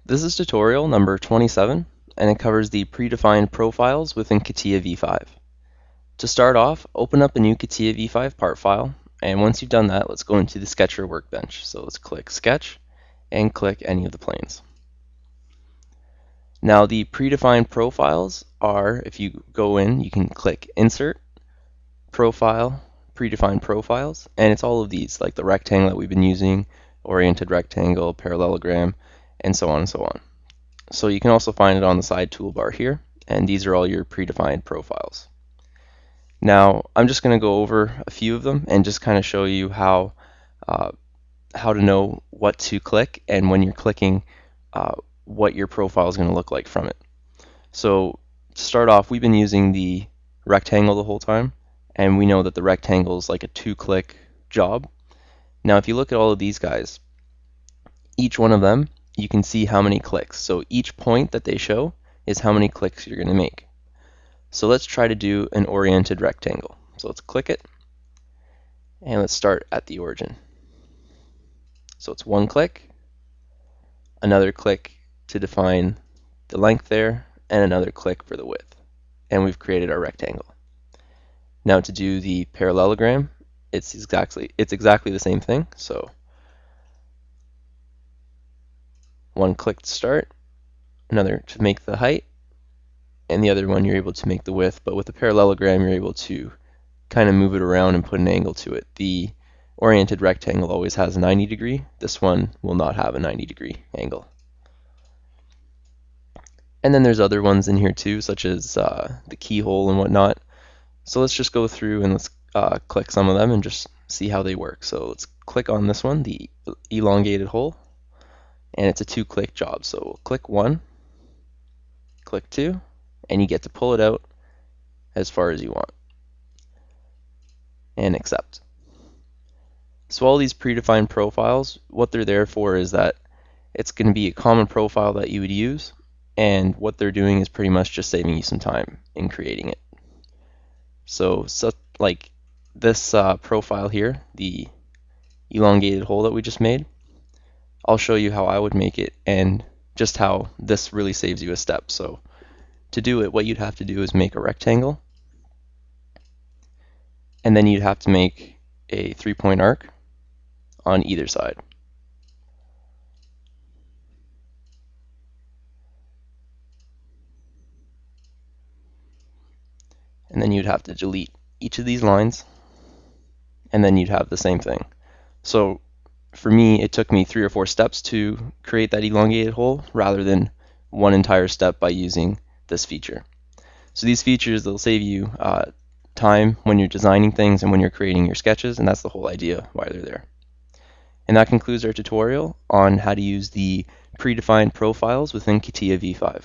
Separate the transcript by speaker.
Speaker 1: This is tutorial number 27, and it covers the predefined profiles within CATIA v5. To start off, open up a new CATIA v5 part file, and once you've done that, let's go into the Sketcher workbench. So let's click Sketch, and click any of the planes. Now the predefined profiles are, if you go in, you can click Insert, Profile, Predefined Profiles, and it's all of these, like the rectangle that we've been using, oriented rectangle, parallelogram, and so on and so on. So you can also find it on the side toolbar here, and these are all your predefined profiles. Now I'm just going to go over a few of them and just kind of show you how to know what to click, and when you're clicking, what your profile is going to look like from it. So to start off, we've been using the rectangle the whole time, and we know that the rectangle is like a 2-click job. Now if you look at all of these guys, each one of them, you can see how many clicks. So each point that they show is how many clicks you're going to make. So let's try to do an oriented rectangle. So let's click it, and let's start at the origin. So it's 1 click, another click to define the length there, and another click for the width. And we've created our rectangle. Now to do the parallelogram, it's exactly the same thing. So 1 click to start, another to make the height, and the other one you're able to make the width. But with the parallelogram, you're able to kind of move it around and put an angle to it. The oriented rectangle always has a 90-degree. This one will not have a 90-degree angle. And then there's other ones in here too, such as the keyhole and whatnot. So let's just go through and let's click some of them and just see how they work. So let's click on this one, the elongated hole, and it's a 2-click job. So we'll click 1, click 2, and you get to pull it out as far as you want, and accept. So all these predefined profiles, what they're there for is that it's going to be a common profile that you would use, and what they're doing is pretty much just saving you some time in creating it. So like this profile here, the elongated hole that we just made, I'll show you how I would make it and just how this really saves you a step. So to do it, what you'd have to do is make a rectangle, and then you'd have to make a 3-point arc on either side. And then you'd have to delete each of these lines, and then you'd have the same thing. So for me, it took me 3 or 4 steps to create that elongated hole rather than one entire step by using this feature. So these features, they'll save you time when you're designing things and when you're creating your sketches, and that's the whole idea why they're there. And that concludes our tutorial on how to use the predefined profiles within CATIA v5.